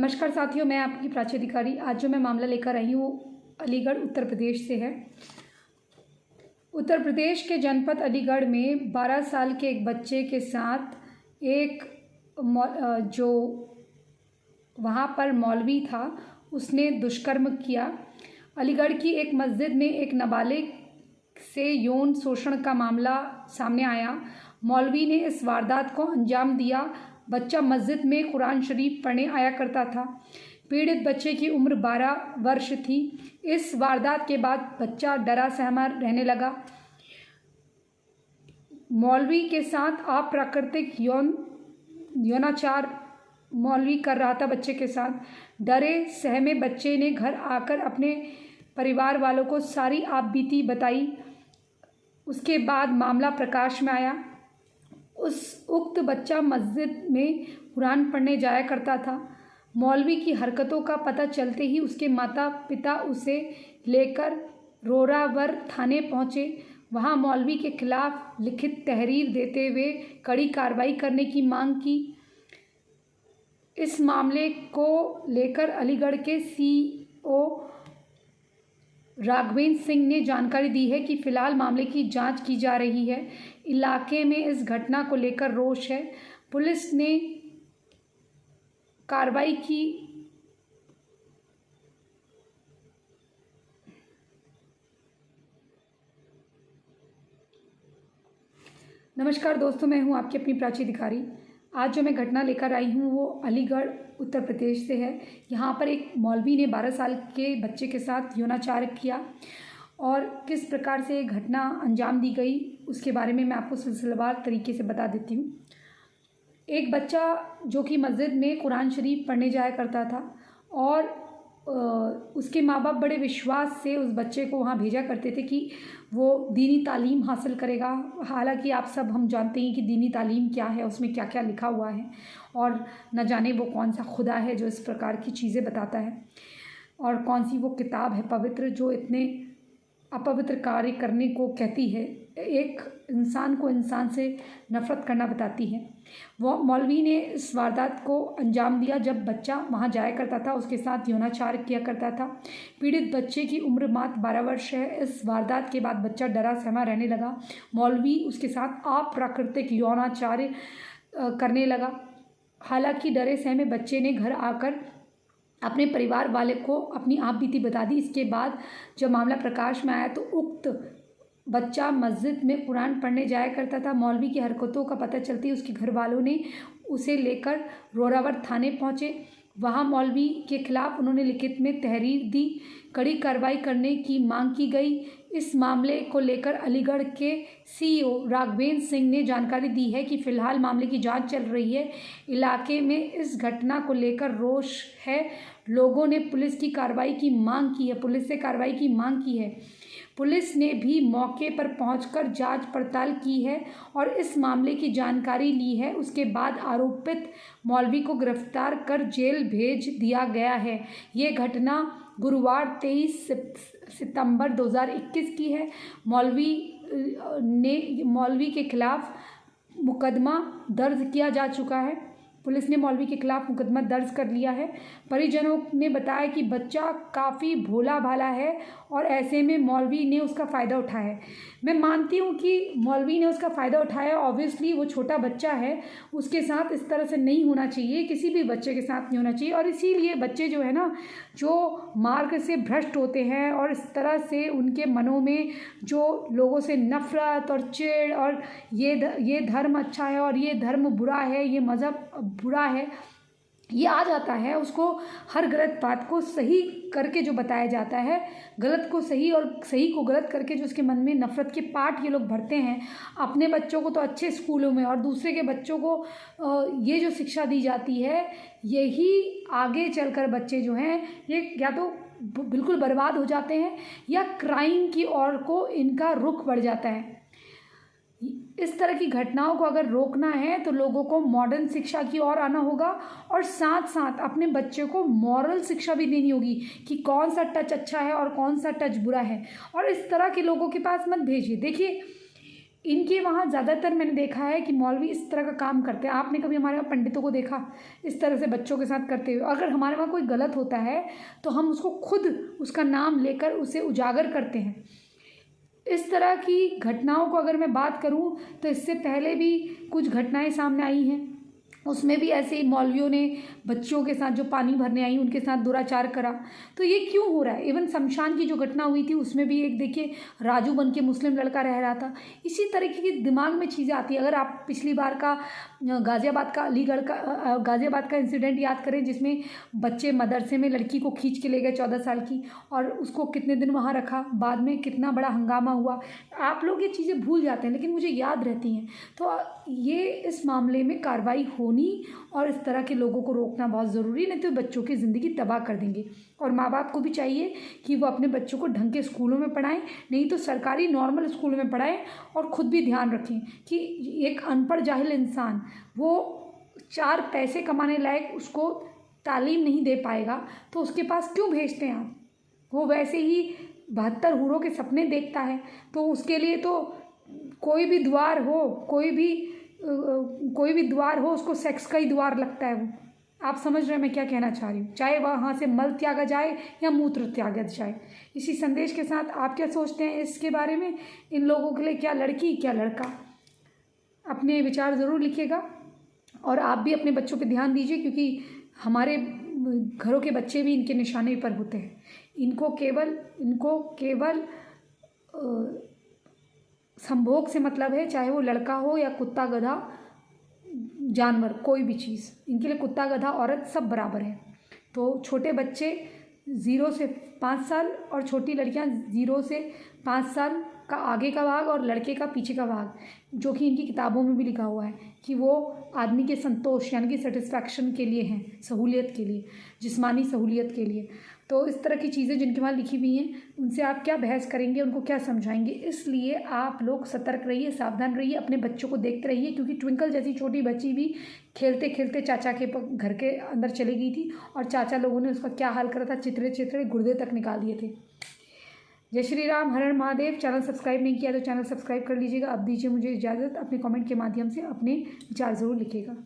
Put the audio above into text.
नमस्कार साथियों, मैं आपकी प्राची अधिकारी। आज जो मैं मामला लेकर आई हूँ अलीगढ़ उत्तर प्रदेश से है। उत्तर प्रदेश के जनपद अलीगढ़ में 12 साल के एक बच्चे के साथ एक जो वहाँ पर मौलवी था उसने दुष्कर्म किया। अलीगढ़ की एक मस्जिद में एक नाबालिग से यौन शोषण का मामला सामने आया। मौलवी ने इस वारदात को अंजाम दिया। बच्चा मस्जिद में कुरान शरीफ पढ़ने आया करता था। पीड़ित बच्चे की उम्र 12 वर्ष थी। इस वारदात के बाद बच्चा डरा सहमा रहने लगा। मौलवी के साथ अप्राकृतिक यौनाचार मौलवी कर रहा था बच्चे के साथ। डरे सहमे बच्चे ने घर आकर अपने परिवार वालों को सारी आपबीती बताई। उसके बाद मामला प्रकाश में आया। उक्त बच्चा मस्जिद में कुरान पढ़ने जाया करता था। मौलवी की हरकतों का पता चलते ही उसके माता पिता उसे लेकर रोरावर थाने पहुंचे। वहां मौलवी के खिलाफ लिखित तहरीर देते हुए कड़ी कार्रवाई करने की मांग की। इस मामले को लेकर अलीगढ़ के सीओ राघवेंद्र सिंह ने जानकारी दी है कि फिलहाल मामले की जांच की जा रही है। इलाके में इस घटना को लेकर रोष है। पुलिस ने कार्रवाई की। नमस्कार दोस्तों, मैं हूं आपकी अपनी प्राची अधिकारी। आज जो मैं घटना लेकर आई हूं वो अलीगढ़ उत्तर प्रदेश से है। यहाँ पर एक मौलवी ने 12 साल के बच्चे के साथ यौनाचार किया और किस प्रकार से घटना अंजाम दी गई उसके बारे में मैं आपको सिलसिलेवार तरीके से बता देती हूँ। एक बच्चा जो कि मस्जिद में कुरान शरीफ पढ़ने जाया करता था और उसके माँ बाप बड़े विश्वास से उस बच्चे को वहाँ भेजा करते थे कि वो दीनी तालीम हासिल करेगा। हालांकि आप सब हम जानते हैं कि दीनी तालीम क्या है, उसमें क्या क्या लिखा हुआ है और न जाने वो कौन सा खुदा है जो इस प्रकार की चीज़ें बताता है और कौन सी वो किताब है पवित्र जो इतने अपवित्र कार्य करने को कहती है, एक इंसान को इंसान से नफ़रत करना बताती है। वो मौलवी ने इस वारदात को अंजाम दिया जब बच्चा वहाँ जाया करता था, उसके साथ यौनाचार किया करता था। पीड़ित बच्चे की उम्र मात्र 12 वर्ष है। इस वारदात के बाद बच्चा डरा सहमा रहने लगा। मौलवी उसके साथ अप्राकृतिक यौनाचार करने लगा। हालांकि डरे सहमे बच्चे ने घर आकर अपने परिवार वाले को अपनी आपबीती बता दी। इसके बाद जब मामला प्रकाश में आया तो उक्त बच्चा मस्जिद में कुरान पढ़ने जाया करता था। मौलवी की हरकतों का पता चलते ही उसके घर वालों ने उसे लेकर रोरावर थाने पहुंचे। वहां मौलवी के खिलाफ उन्होंने लिखित में तहरीर दी। कड़ी कार्रवाई करने की मांग की गई। इस मामले को लेकर अलीगढ़ के सीईओ राघवेंद्र सिंह ने जानकारी दी है कि फिलहाल मामले की जांच चल रही है। इलाके में इस घटना को लेकर रोष है। लोगों ने पुलिस से कार्रवाई की मांग की है। पुलिस ने भी मौके पर पहुंचकर जांच पड़ताल की है और इस मामले की जानकारी ली है। उसके बाद आरोपित मौलवी को गिरफ्तार कर जेल भेज दिया गया है। ये घटना गुरुवार 23 सितंबर 2021 की है। मौलवी के खिलाफ मुकदमा दर्ज किया जा चुका है। पुलिस ने मौलवी के खिलाफ मुकदमा दर्ज कर लिया है। परिजनों ने बताया कि बच्चा काफ़ी भोला भाला है और ऐसे में मौलवी ने उसका फ़ायदा उठाया है। मैं मानती हूँ कि मौलवी ने उसका फ़ायदा उठाया। ऑब्वियसली वो छोटा बच्चा है, उसके साथ इस तरह से नहीं होना चाहिए, किसी भी बच्चे के साथ नहीं होना चाहिए। और इसीलिए बच्चे जो है ना, जो मार्ग से भ्रष्ट होते हैं और इस तरह से उनके मनों में जो लोगों से नफ़रत और चिढ़ और ये धर्म अच्छा है और ये धर्म बुरा है, ये मज़हब बुरा है, ये आ जाता है। उसको हर गलत बात को सही करके जो बताया जाता है, गलत को सही और सही को गलत करके जो उसके मन में नफ़रत के पाठ ये लोग भरते हैं। अपने बच्चों को तो अच्छे स्कूलों में और दूसरे के बच्चों को ये जो शिक्षा दी जाती है, यही आगे चलकर बच्चे जो हैं ये या तो बिल्कुल बर्बाद हो जाते हैं या क्राइम की ओर को इनका रुख बढ़ जाता है। इस तरह की घटनाओं को अगर रोकना है तो लोगों को मॉडर्न शिक्षा की ओर आना होगा और साथ साथ अपने बच्चे को मॉरल शिक्षा भी देनी होगी कि कौन सा टच अच्छा है और कौन सा टच बुरा है। और इस तरह के लोगों के पास मत भेजिए। देखिए, इनके वहाँ ज़्यादातर मैंने देखा है कि मौलवी इस तरह का काम करते हैं। आपने कभी हमारे वहाँ पंडितों को देखा इस तरह से बच्चों के साथ करते हुए? अगर हमारे वहाँ कोई गलत होता है तो हम उसको खुद उसका नाम लेकर उसे उजागर करते हैं। इस तरह की घटनाओं को अगर मैं बात करूं तो इससे पहले भी कुछ घटनाएं सामने आई हैं, उसमें भी ऐसे ही मौलवियों ने बच्चियों के साथ जो पानी भरने आई उनके साथ दुराचार करा। तो ये क्यों हो रहा है? इवन शमशान की जो घटना हुई थी उसमें भी एक देखिए राजू बन के मुस्लिम लड़का रह रहा था। इसी तरीके की दिमाग में चीज़ें आती है। अगर आप पिछली बार का गाज़ियाबाद का इंसिडेंट याद करें जिसमें बच्चे मदरसे में लड़की को खींच के ले गए 14 साल की और उसको कितने दिन वहाँ रखा, बाद में कितना बड़ा हंगामा हुआ। आप लोग ये चीज़ें भूल जाते हैं लेकिन मुझे याद रहती हैं। तो ये इस मामले में कार्रवाई होनी और इस तरह के लोगों को रोकना बहुत ज़रूरी, नहीं तो बच्चों की ज़िंदगी तबाह कर देंगे। और माँ बाप को भी चाहिए कि वो अपने बच्चों को ढंग के स्कूलों में पढ़ाएं, नहीं तो सरकारी नॉर्मल स्कूलों में पढ़ाएं और ख़ुद भी ध्यान रखें कि एक अनपढ़ जाहिल इंसान वो 4 पैसे कमाने लायक उसको तालीम नहीं दे पाएगा तो उसके पास क्यों भेजते हैं आप? वो वैसे ही 72 हूरों के सपने देखता है, तो उसके लिए तो कोई भी द्वार हो उसको सेक्स का ही द्वार लगता है वो। आप समझ रहे हैं मैं क्या कहना चाह रही हूँ? चाहे वहाँ से मल त्यागा जाए या मूत्र त्यागा जाए। इसी संदेश के साथ आप क्या सोचते हैं इसके बारे में? इन लोगों के लिए क्या लड़की क्या लड़का? अपने विचार ज़रूर लिखिएगा और आप भी अपने बच्चों पे ध्यान दीजिए, क्योंकि हमारे घरों के बच्चे भी इनके निशाने पर होते हैं। इनको केवल संभोग से मतलब है, चाहे वो लड़का हो या कुत्ता गधा जानवर, कोई भी चीज़। इनके लिए कुत्ता गधा औरत सब बराबर है। तो छोटे बच्चे 0 से 5 साल और छोटी लड़कियां 0 से 5 साल का आगे का भाग और लड़के का पीछे का भाग, जो कि इनकी किताबों में भी लिखा हुआ है कि वो आदमी के संतोष यानी कि सेटिस्फैक्शन के लिए हैं, सहूलियत के लिए, जिस्मानी सहूलियत के लिए। तो इस तरह की चीज़ें जिनके वहाँ लिखी हुई हैं उनसे आप क्या बहस करेंगे, उनको क्या समझाएंगे? इसलिए आप लोग सतर्क रहिए, सावधान रहिए, अपने बच्चों को देखते रहिए, क्योंकि ट्विंकल जैसी छोटी बच्ची भी खेलते खेलते चाचा के घर के अंदर चली गई थी और चाचा लोगों ने उसका क्या हाल करा था, चितरे चितरे गुर्दे तक निकाल दिए थे। जय श्री राम, हर हर महादेव। चैनल सब्सक्राइब नहीं किया तो चैनल सब्सक्राइब कर लीजिएगा। अब दीजिए मुझे इजाज़त। अपने कमेंट के माध्यम से अपने विचार ज़रूर लिखिएगा।